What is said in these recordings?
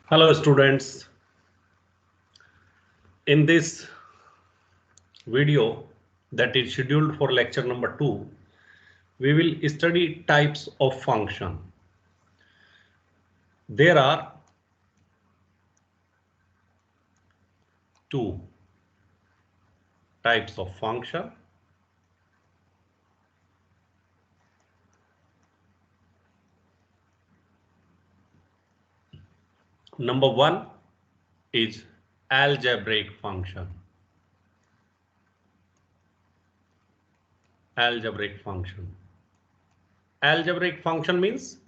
Hello students, in this video that is scheduled for lecture number 2, we will study types of function. There are two types of function. Number 1 is algebraic function. Algebraic function. Algebraic function means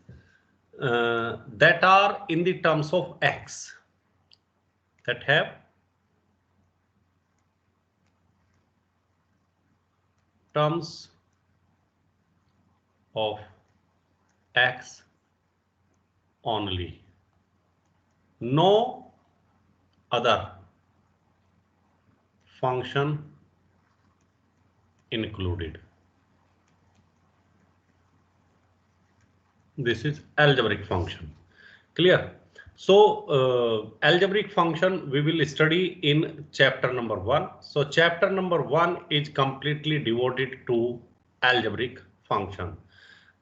that are in the terms of x, that have terms of x only, no other function included. This is algebraic function. Clear? So algebraic function we will study in chapter number 1. So chapter number 1 is completely devoted to algebraic function.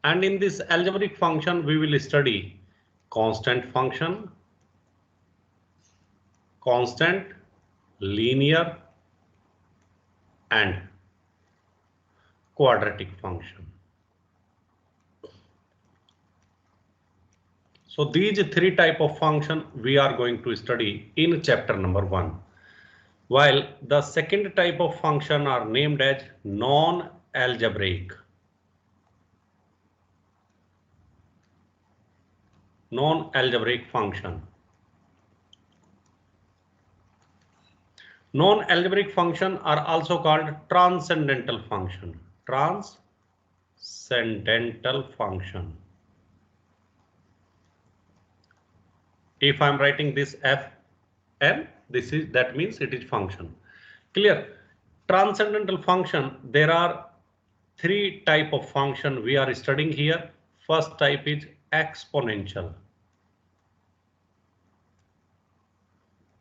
And in this algebraic function we will study constant function, constant, linear and quadratic function. So these three type of function we are going to study in chapter number 1. While the second type of function are named as non-algebraic. Non-algebraic function. Non-algebraic function are also called transcendental function. Transcendental function. If I'm writing this Fn, that means it is function. Clear? Transcendental function, there are three type of function we are studying here. First type is exponential.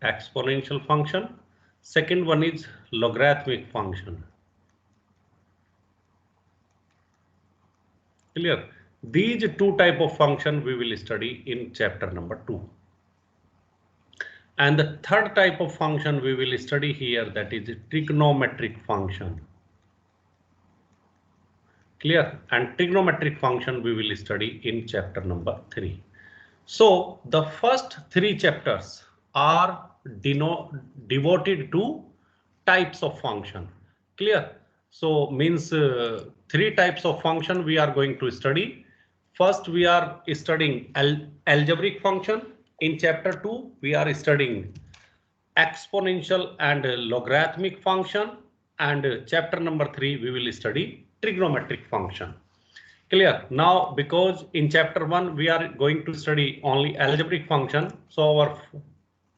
Exponential function. Second one is logarithmic function. Clear? These two type of function we will study in chapter number 2. And the third type of function we will study here, that is trigonometric function. Clear? And trigonometric function we will study in chapter number 3. So the first 3 chapters are devoted to types of function. Clear? So means 3 types of function we are going to study. First we are studying algebraic function. In chapter 2 we are studying exponential and logarithmic function, and chapter number 3 we will study trigonometric function. Clear? Now because in chapter 1 we are going to study only algebraic function, so our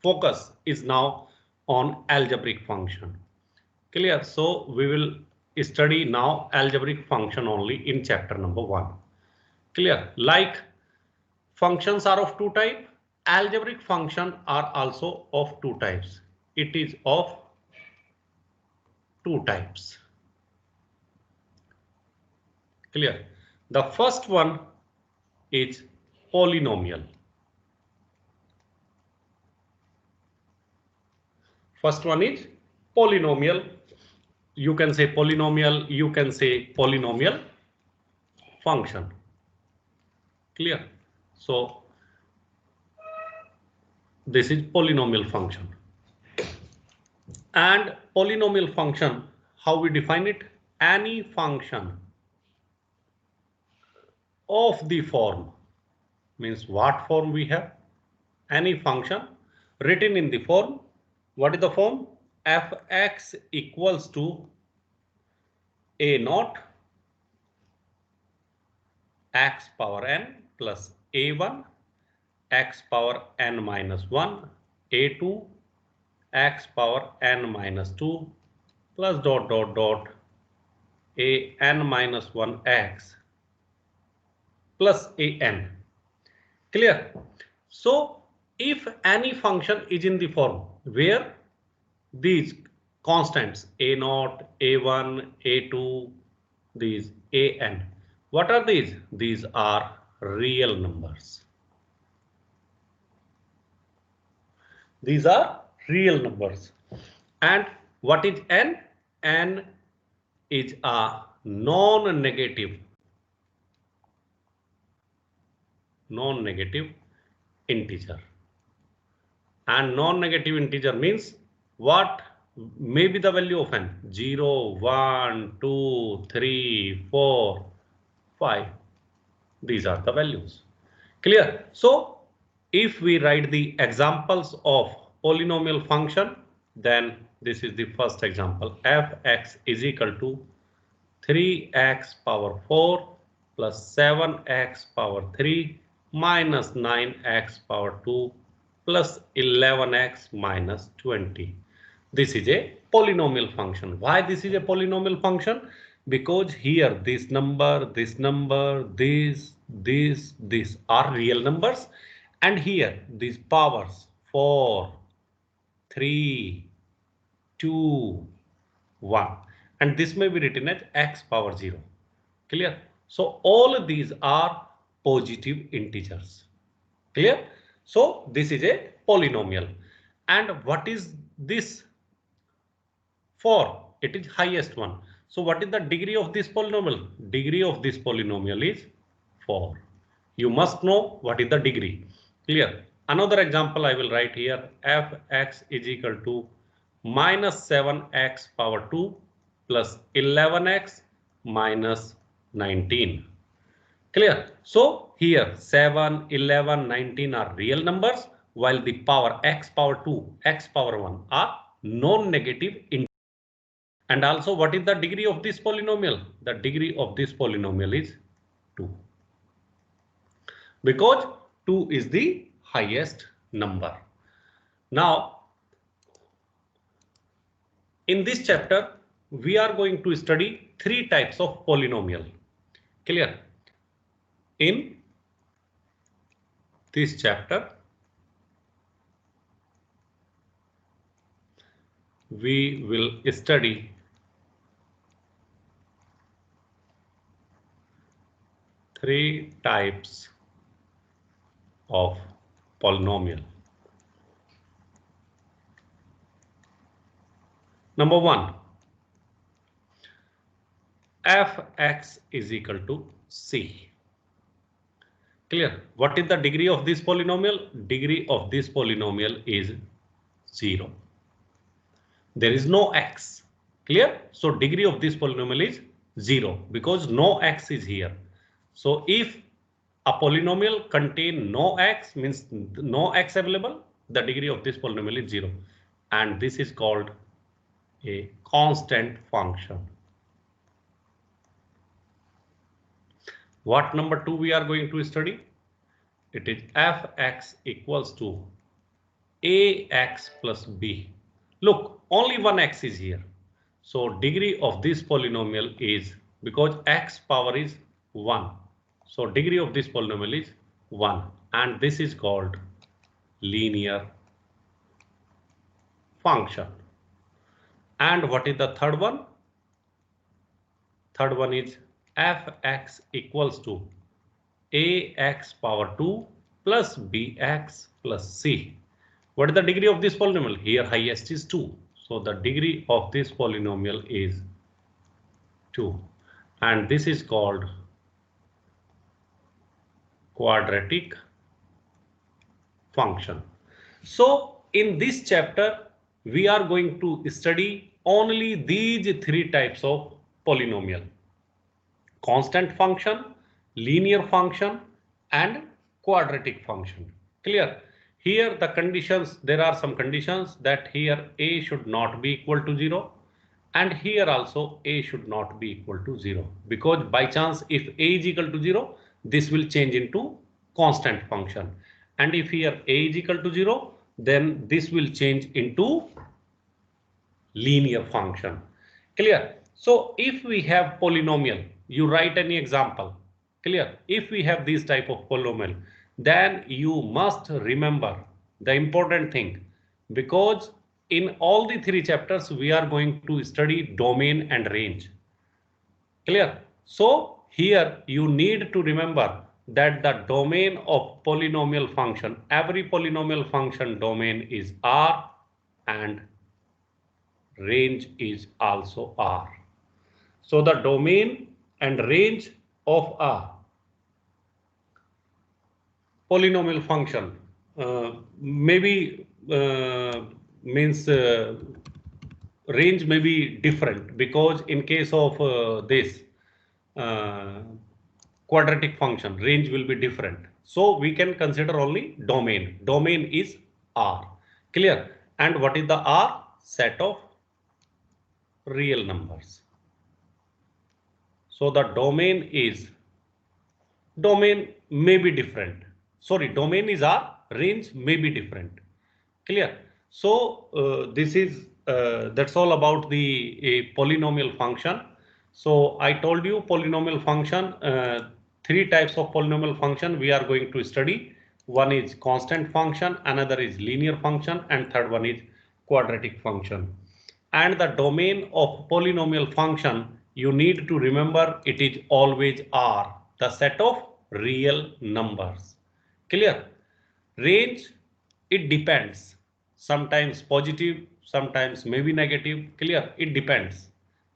focus is now on algebraic function. Clear? So we will study now algebraic function only in chapter number 1. Clear? Like functions are of 2 types, algebraic function are also of 2 types. It is of 2 types. Clear? The first one is polynomial. First one is polynomial. You can say polynomial, you can say polynomial function. Clear? So this is polynomial function. And polynomial function, how we define it? Any function of the form, means what form we have? Any function written in the form. What is the form? Fx equals to a naught x power n plus a1 x power n minus 1 a2 x power n minus 2 plus dot dot dot a n minus 1 x plus a n. Clear? So if any function is in the form where these constants a0, a1, a2, these an, what are these? These are real numbers. These are real numbers. And what is n? N is a non-negative integer. And non-negative integer means what may be the value of n? 0, 1, 2, 3, 4, 5. These are the values. Clear? So if we write the examples of polynomial function, then this is the first example. Fx is equal to 3x power 4 plus 7x power 3 minus 9x power 2 plus 11x minus 20. This is a polynomial function. Why this is a polynomial function? Because here this number, this are real numbers, and here these powers 4, 3, 2, 1, and this may be written as x power 0. Clear? So all of these are positive integers. Clear? So this is a polynomial. And what is this for? It is highest one. So what is the degree of this polynomial? Degree of this polynomial is 4. You must know what is the degree. Clear? Another example I will write here. Fx is equal to minus 7x power 2 plus 11x minus 19. Clear? So here 7, 11, 19 are real numbers, while the power x power 2, x power 1 are non-negative integers. And also, what is the degree of this polynomial? The degree of this polynomial is 2. Because 2 is the highest number. Now, in this chapter, we are going to study 3 types of polynomial. Clear? In this chapter, we will study 3 types of polynomial. Number 1, fx is equal to c. Clear? What is the degree of this polynomial? Degree of this polynomial is 0. There is no x. Clear? So degree of this polynomial is 0 because no x is here. So if a polynomial contain no x, means no x available, the degree of this polynomial is 0. And this is called a constant function. What number 2 we are going to study? It is fx equals to ax plus b. Look, only one x is here. So degree of this polynomial is, because x power is 1. So degree of this polynomial is 1. And this is called linear function. And what is the third one? Third one is fx equals to ax power 2 plus bx plus c. What is the degree of this polynomial? Here highest is 2. So the degree of this polynomial is 2. And this is called quadratic function. So in this chapter, we are going to study only these 3 types of polynomial: constant function, linear function, and quadratic function. Clear? Here the conditions, there are some conditions that here a should not be equal to 0, and here also a should not be equal to 0, because by chance if a is equal to 0, this will change into constant function, and if here a is equal to 0, then this will change into linear function. Clear? So if we have polynomial, you write any example. Clear? If we have this type of polynomial, then you must remember the important thing, because in all the three chapters we are going to study domain and range. Clear? So here you need to remember that the domain of polynomial function, every polynomial function domain is R and range is also R. So the domain and range of a polynomial function maybe means range may be different, because in case of this uh, quadratic function, range will be different. So we can consider only domain. Domain is R. Clear? And what is the R? Set of real numbers. So the domain may be different. Sorry, domain is R, range may be different. Clear? So this is that's all about the a polynomial function. So I told you polynomial function, three types of polynomial function we are going to study. One is constant function, another is linear function, and third one is quadratic function. And the domain of polynomial function, you need to remember it is always R, the set of real numbers. Clear? Range, it depends. Sometimes positive, sometimes maybe negative. Clear? It depends.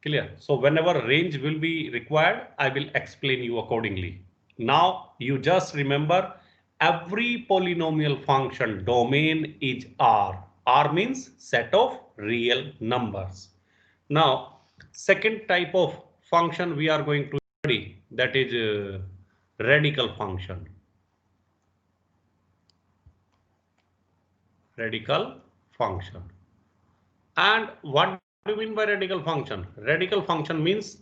Clear? So whenever range will be required, I will explain you accordingly. Now you just remember every polynomial function domain is R. R means set of real numbers. Now, second type of function we are going to study, that is radical function. Radical function. And what do you mean by radical function? Radical function means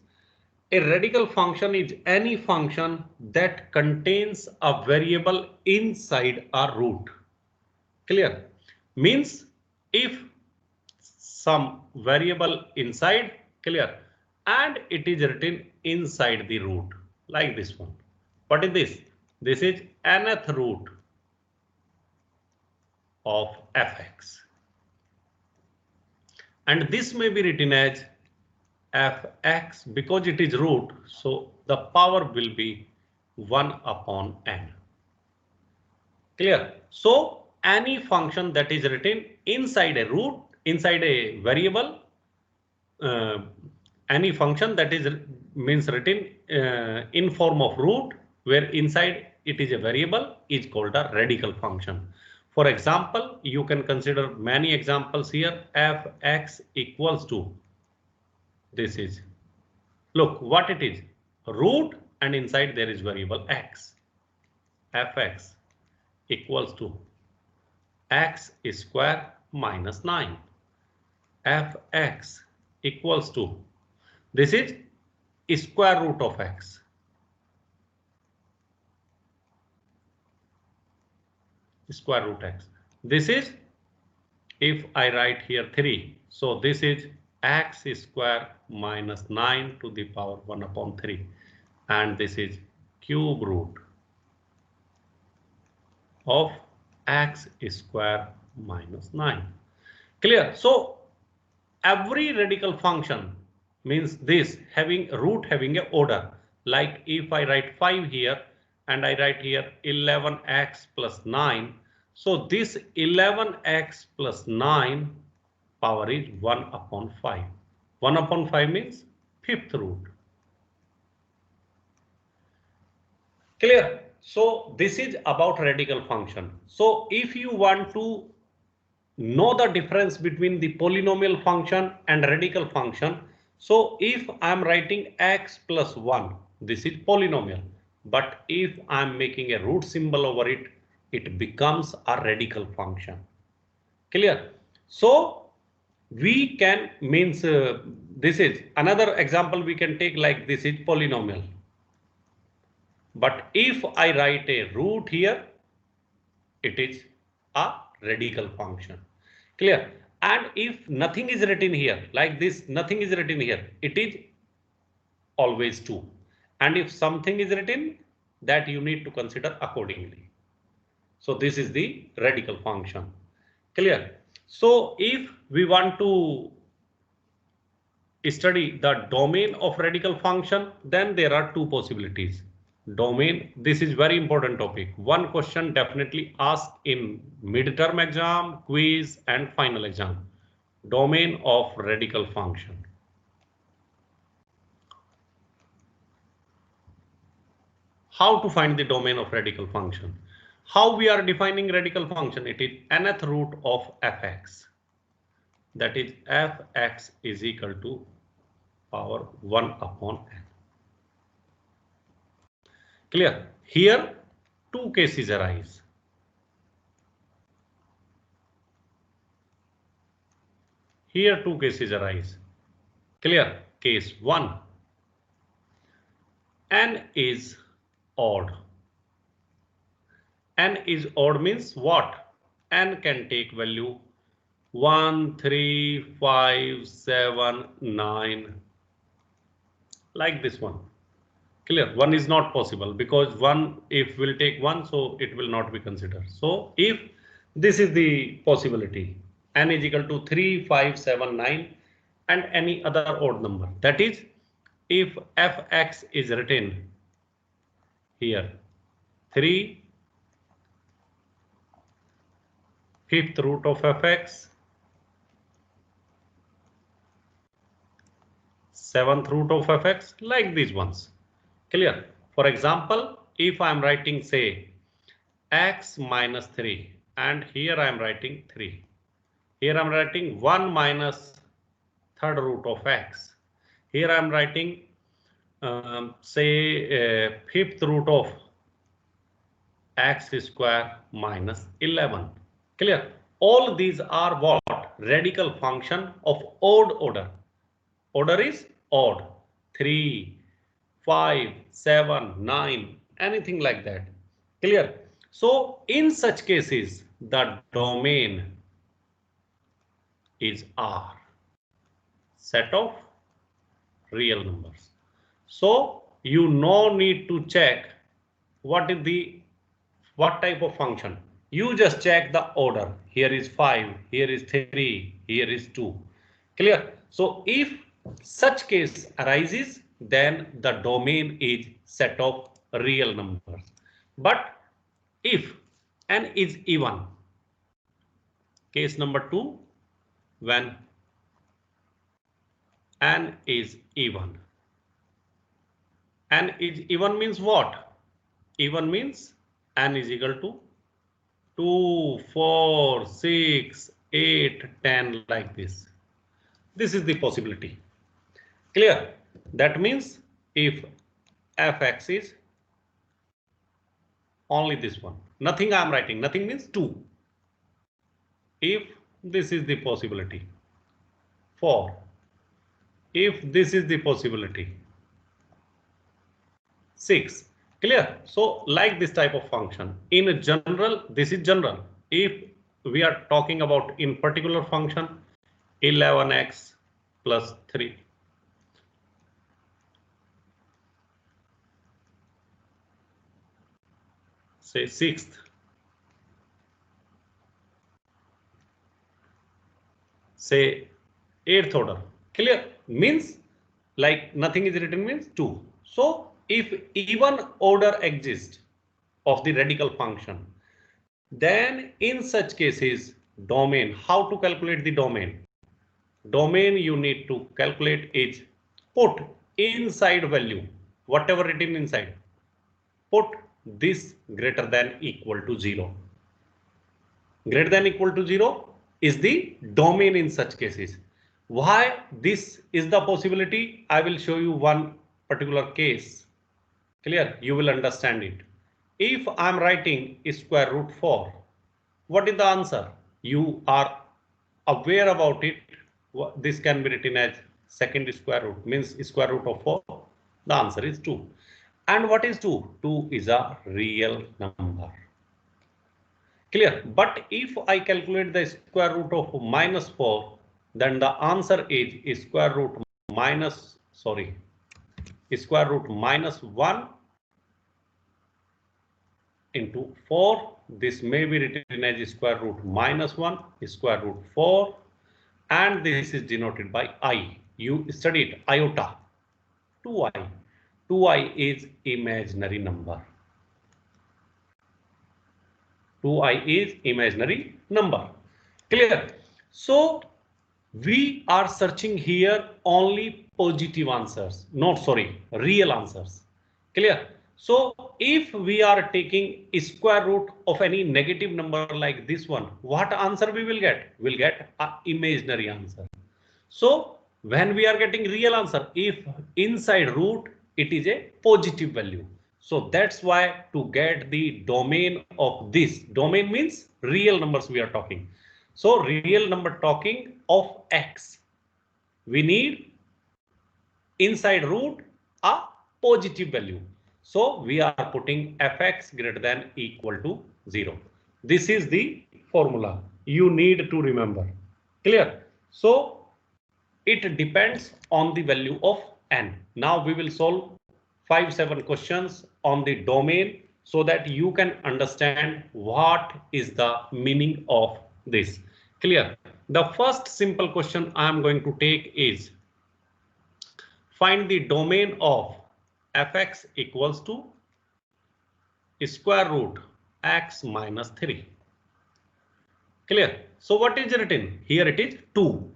a radical function is any function that contains a variable inside a root. Clear? Means if some variable inside, clear, and it is written inside the root, like this one. What is this? This is nth root of fx. And this may be written as fx because it is root, so the power will be 1 upon n. Clear? So any function that is written inside a root, inside a variable, any function that is means written in form of root, where inside it is a variable, is called a radical function. For example, you can consider many examples here. Fx equals to, this is, look what it is, root, and inside there is variable x. Fx equals to x square minus 9. Fx equals to, this is square root of x. Square root x. This is, if I write here 3, so this is x square minus 9 to the power 1 upon 3, and this is cube root of x square minus 9. Clear? So every radical function means this having root having a order. Like if I write 5 here and I write here 11x plus 9. So this 11x plus 9 power is 1 upon 5. 1 upon 5 means fifth root. Clear? So this is about radical function. So if you want to know the difference between the polynomial function and radical function, so if I am writing x plus 1, this is polynomial. But if I am making a root symbol over it, it becomes a radical function. Clear? So we can means this is another example we can take, like this is polynomial. But if I write a root here, it is a radical function. Clear? And if nothing is written here, like this, nothing is written here, it is always 2. And if something is written, that you need to consider accordingly. So this is the radical function. Clear? So if we want to study the domain of radical function, then there are two possibilities. Domain, this is very important topic. One question definitely asked in midterm exam, quiz and final exam. Domain of radical function. How to find the domain of radical function? How we are defining radical function? It is nth root of fx. That is fx is equal to power 1 upon n. Clear? Here two cases arise. Here two cases arise. Clear? Case 1. N is odd. N is odd means what? N can take value 1, 3, 5, 7, 9. Like this one. Clear? 1 is not possible because 1, if we'll take 1, so it will not be considered. So if this is the possibility, n is equal to 3, 5, 7, 9 and any other odd number. That is, if fx is written here 3, fifth root of fx, seventh root of fx, like these ones. Clear? For example, if I am writing say x minus 3 and here I am writing 3. Here I am writing 1 minus third root of x. Here I am writing fifth root of x square minus 11. Clear? All these are what? Radical function of odd order. Order is odd. 3, 5, 7, 9, anything like that. Clear? So in such cases, the domain is R, set of real numbers. So you no need to check what type of function. You just check the order. Here is 5, here is 3, here is 2. Clear? So if such case arises, then the domain is set of real numbers. But if n is even, case number 2, when n is even. N is even means what? Even means n is equal to 2, 4, 6, 8, 10 like this. This is the possibility. Clear? That means if fx is only this one, nothing I am writing, nothing means 2. If this is the possibility, 4. If this is the possibility, 6. Clear? So like this type of function. In general, this is general. If we are talking about in particular function, 11x plus 3. Say 6th. Say 8th order. Clear? Means like nothing is written means 2. So if even order exists of the radical function, then in such cases domain, how to calculate the domain? Domain you need to calculate is put inside value, whatever written inside, put this greater than equal to 0. Greater than equal to 0 is the domain in such cases. Why this is the possibility? I will show you one particular case. Clear? You will understand it. If I am writing square root 4, what is the answer? You are aware about it. This can be written as second square root, means square root of 4. The answer is 2. And what is 2? 2 is a real number. Clear? But if I calculate the square root of minus 4, then the answer is square root minus 1 into 4 this may be written as square root -1, square root 4, and this is denoted by I. You studied iota, 2i. 2i is imaginary number. 2i is imaginary number. Clear? So we are searching here only positive answers, real answers. Clear? So if we are taking square root of any negative number like this one, what answer we will get? We'll get an imaginary answer. So when we are getting real answer, if inside root it is a positive value. So that's why to get the domain of this, domain means real numbers we are talking. So real number talking of x, we need inside root a positive value. So we are putting fx greater than equal to 0. This is the formula you need to remember. Clear? So it depends on the value of n. Now we will solve 5-7 questions on the domain so that you can understand what is the meaning of this. Clear? The first simple question I am going to take is find the domain of fx equals to square root x minus 3. Clear? So what is written? Here it is 2.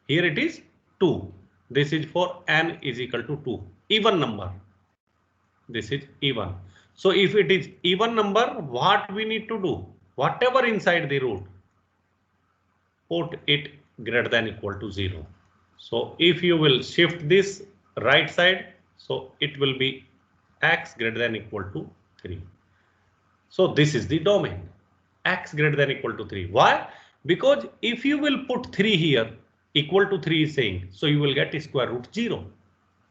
Here it is 2. This is for n is equal to 2. Even number. This is even. So if it is even number, what we need to do? Whatever inside the root, put it greater than equal to 0. So if you will shift this right side, so it will be x greater than equal to 3. So this is the domain, x greater than equal to 3. Why? Because if you will put 3 here, equal to 3 is saying, so you will get square root 0.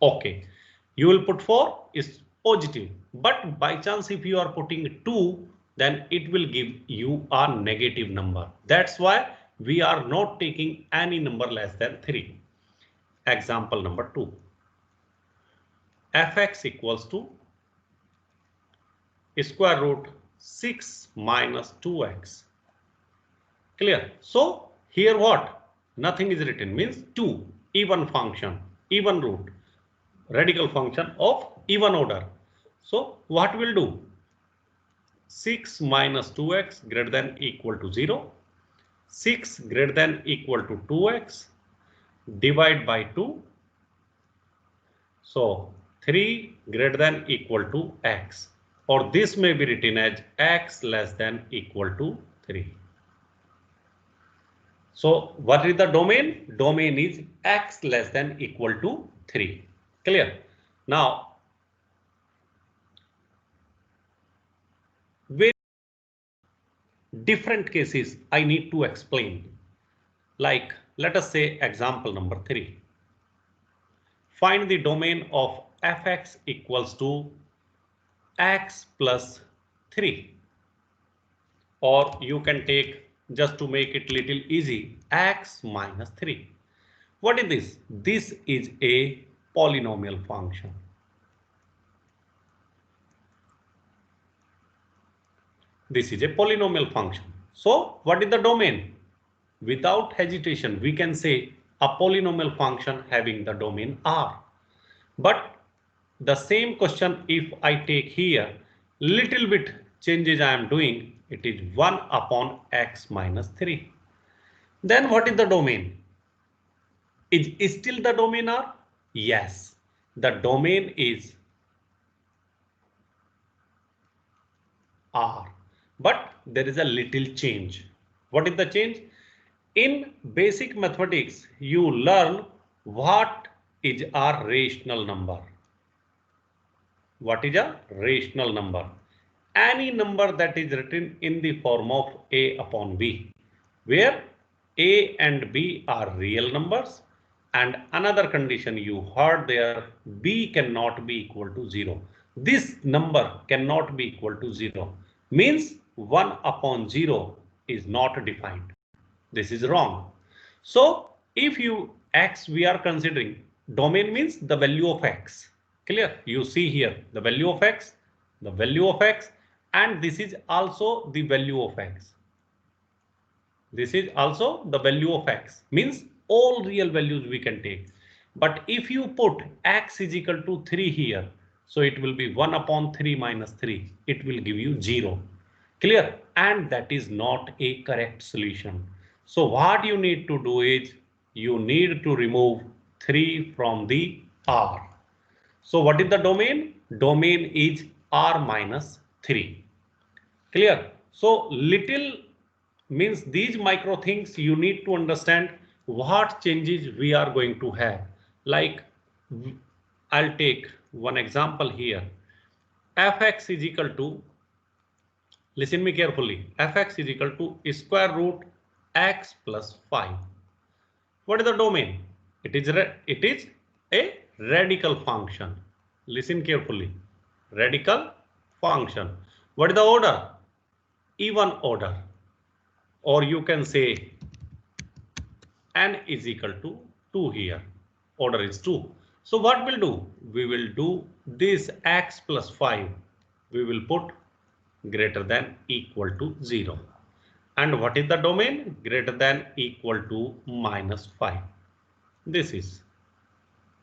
Okay. You will put 4 is positive, but by chance if you are putting 2, then it will give you a negative number. That's why we are not taking any number less than 3. Example number 2. fx equals to square root 6 minus 2x. Clear? So here what? Nothing is written, means 2, even function, even root, radical function of even order. So what we'll do? 6 minus 2x greater than equal to 0. 6 greater than equal to 2x. Divide by 2. So 3 greater than equal to x. Or this may be written as x less than equal to 3. So what is the domain? Domain is x less than equal to 3. Clear? Now, very different cases I need to explain. Like, let us say example number 3. Find the domain of fx equals to x plus 3. Or you can take, just to make it little easy, x minus 3. What is this? This is a polynomial function. This is a polynomial function. So what is the domain? Without hesitation, we can say a polynomial function having the domain R. But the same question, if I take here, little bit changes I am doing, it is 1 upon x minus 3. Then what is the domain? Is still the domain R? Yes, the domain is R. But there is a little change. What is the change? In basic mathematics, you learn what is a rational number. What is a rational number? Any number that is written in the form of a upon b, where a and b are real numbers, and another condition you heard there, b cannot be equal to 0. This number cannot be equal to 0. Means 1 upon 0 is not defined. This is wrong. So if you x, we are considering domain means the value of x. Clear? You see here the value of x, the value of x, and this is also the value of x. This is also the value of x, means all real values we can take. But if you put x is equal to 3 here, so it will be 1 upon 3 minus 3. It will give you 0. Clear? And that is not a correct solution. So what you need to do is you need to remove 3 from the R. So what is the domain? Domain is R minus 3. Clear? So little means these micro things you need to understand what changes we are going to have. Like I'll take one example here. Fx is equal to, listen me carefully, fx is equal to square root x plus 5. What is the domain? It is a radical function. Listen carefully. Radical function. What is the order? Even order. Or you can say n is equal to 2 here. Order is 2. So what we'll do? We will do this x plus 5. We will put greater than equal to 0. And what is the domain? Greater than equal to minus 5. This is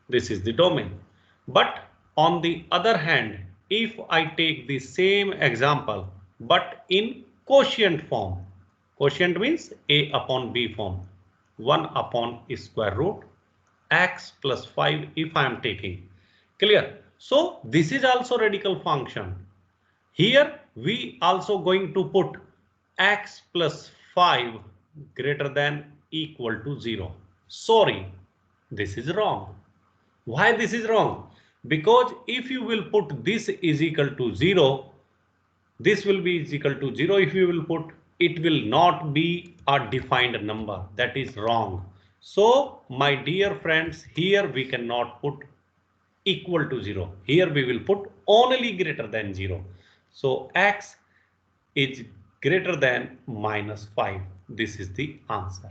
the domain. But on the other hand, if I take the same example but in quotient form, quotient means a upon b form, 1 upon square root x plus 5 if I am taking. Clear? So this is also radical function. Here we also going to put x plus 5 greater than equal to 0. Sorry, this is wrong. Why this is wrong? Because if you will put this is equal to 0, this will be is equal to 0. If you will put, it will not be a defined number. That is wrong. So my dear friends, here we cannot put equal to 0. Here we will put only greater than 0. So x is greater than minus 5. This is the answer.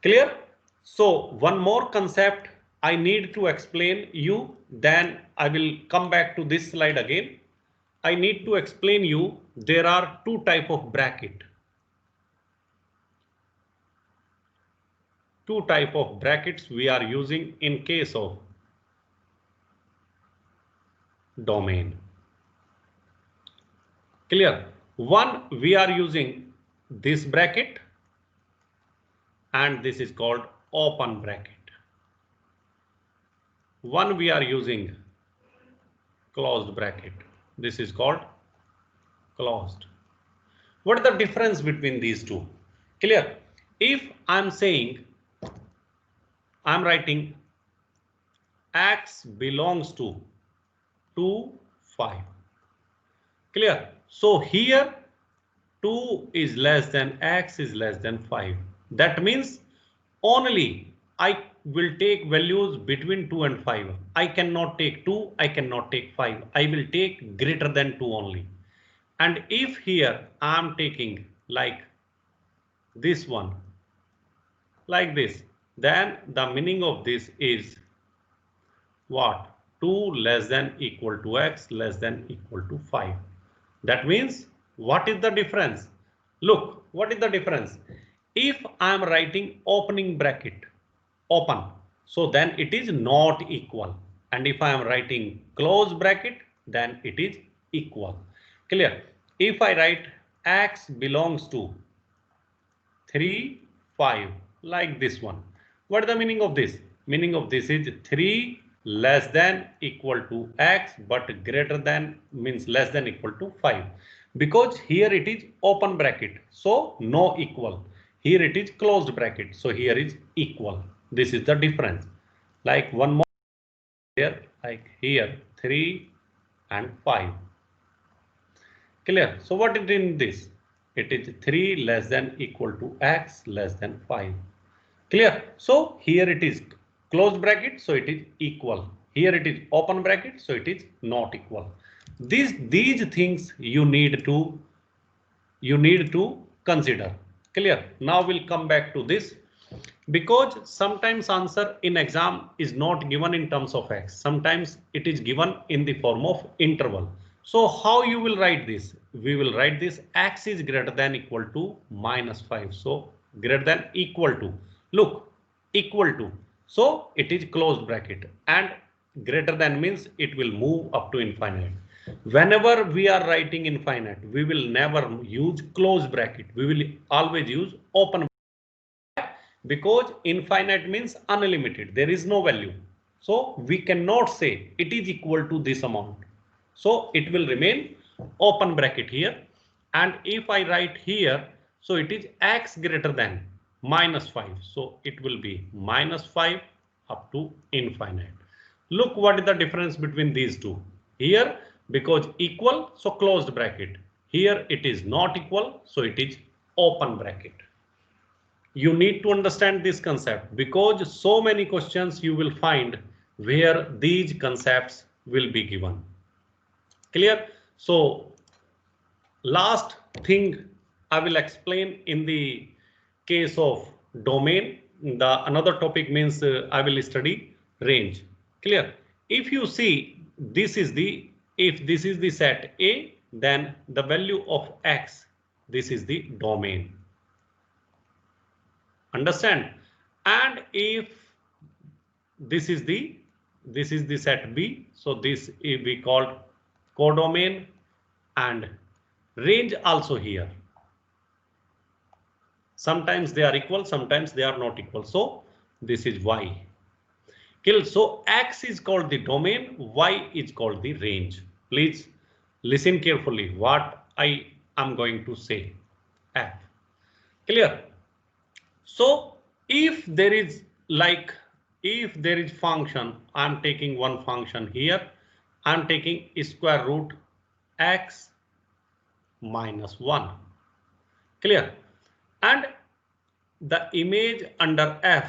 Clear? So one more concept I need to explain you, then I will come back to this slide again. I need to explain you there are two type of bracket. Two type of brackets we are using in case of domain. Clear? One, we are using this bracket and this is called open bracket. One, we are using closed bracket. This is called closed. What is the difference between these two? Clear? If I'm saying, I'm writing x belongs to 2, 5. Clear? So here 2 is less than x is less than 5. That means only I will take values between 2 and 5. I cannot take 2, I cannot take 5. I will take greater than 2 only. And if here I am taking like this one, like this, then the meaning of this is what? 2 less than equal to x less than equal to 5. That means what is the difference? Look, what is the difference? If I am writing opening bracket, open, so then it is not equal. And if I am writing close bracket, then it is equal. Clear? If I write x belongs to 3, 5, like this one, what is the meaning of this? Meaning of this is 3 less than equal to x but greater than means less than equal to 5. Because here it is open bracket, so no equal. Here it is closed bracket, so here is equal. This is the difference. Like one more here, like here 3 and 5. Clear? So what is in this? It is 3 less than equal to x less than 5. Clear? So here it is closed bracket, so it is equal. Here it is open bracket, so it is not equal. These things you need to consider. Clear? Now we'll come back to this, because sometimes answer in exam is not given in terms of x. Sometimes it is given in the form of interval. So how you will write this? We will write this x is greater than equal to -5. So greater than equal to. Look, equal to. So it is closed bracket, and greater than means it will move up to infinite. Whenever we are writing infinite, we will never use closed bracket. We will always use open bracket, because infinite means unlimited. There is no value. So we cannot say it is equal to this amount. So it will remain open bracket here. And if I write here, so it is x greater than -5. So it will be -5 up to infinite. Look what is the difference between these two. Here, because equal, so closed bracket. Here it is not equal, so it is open bracket. You need to understand this concept, because so many questions you will find where these concepts will be given. Clear? So last thing I will explain in the case of domain. The another topic means I will study range. Clear? If you see, this is the, if this is the set A, then the value of x, this is the domain. Understand? And if this is the set B, so this is we called codomain, and range also here. Sometimes they are equal, sometimes they are not equal. So this is y. So x is called the domain, y is called the range. Please listen carefully what I am going to say. F. Clear? So if there is function, I'm taking one function here, I'm taking square root x minus 1. Clear? And the image under f,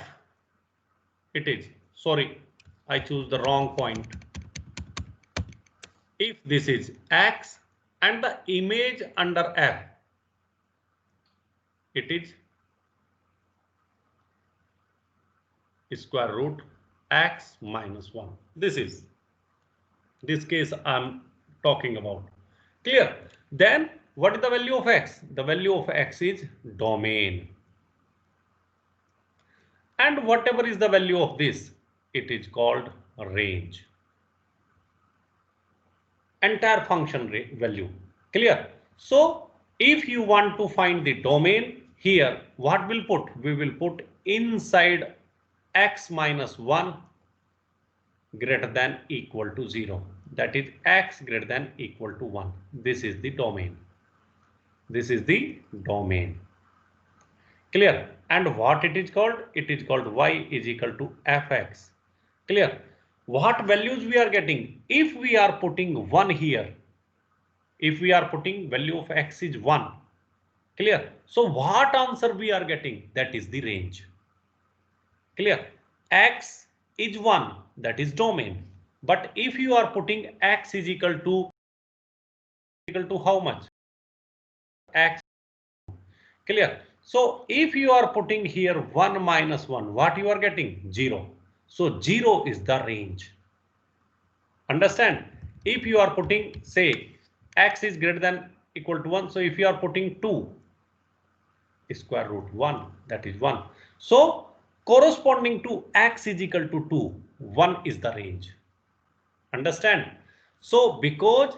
it is, sorry, I choose the wrong point. If this is x and the image under f, it is square root x minus 1. This case I'm talking about. Clear? Then what is the value of x? The value of x is domain. And whatever is the value of this, it is called range. Entire function value. Clear? So if you want to find the domain here, what we'll put? We will put inside x minus 1 greater than equal to 0. That is x greater than equal to 1. This is the domain. This is the domain. Clear? And what it is called? It is called y is equal to fx. Clear? What values we are getting? If we are putting 1 here, if we are putting value of x is 1. Clear? So what answer we are getting? That is the range. Clear? X is 1, that is domain. But if you are putting x is equal to how much? X. Clear? So if you are putting here 1 minus 1, what you are getting? 0. So 0 is the range. Understand? If you are putting, say, x is greater than equal to 1. So if you are putting 2 square root 1, that is 1. So corresponding to x is equal to 2, 1 is the range. Understand? So because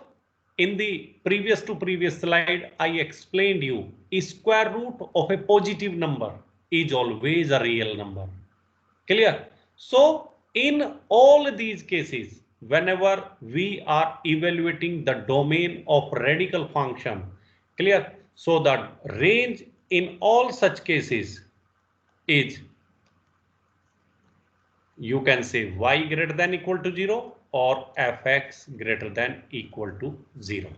in the previous slide, I explained you square root of a positive number is always a real number. Clear? So in all these cases, whenever we are evaluating the domain of radical function, clear? So the range in all such cases is, you can say y greater than equal to 0 or fx greater than equal to 0.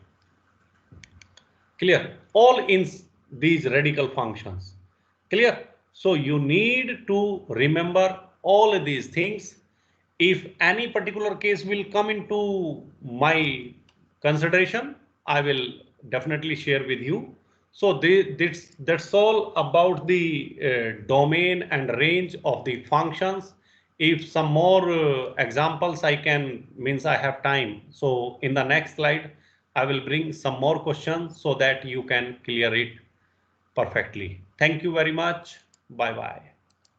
Clear? All in these radical functions. Clear? So you need to remember all of these things. If any particular case will come into my consideration, I will definitely share with you. So that's all about the domain and range of the functions. If some more examples I can, means I have time. So in the next slide, I will bring some more questions so that you can clear it perfectly. Thank you very much. Bye bye.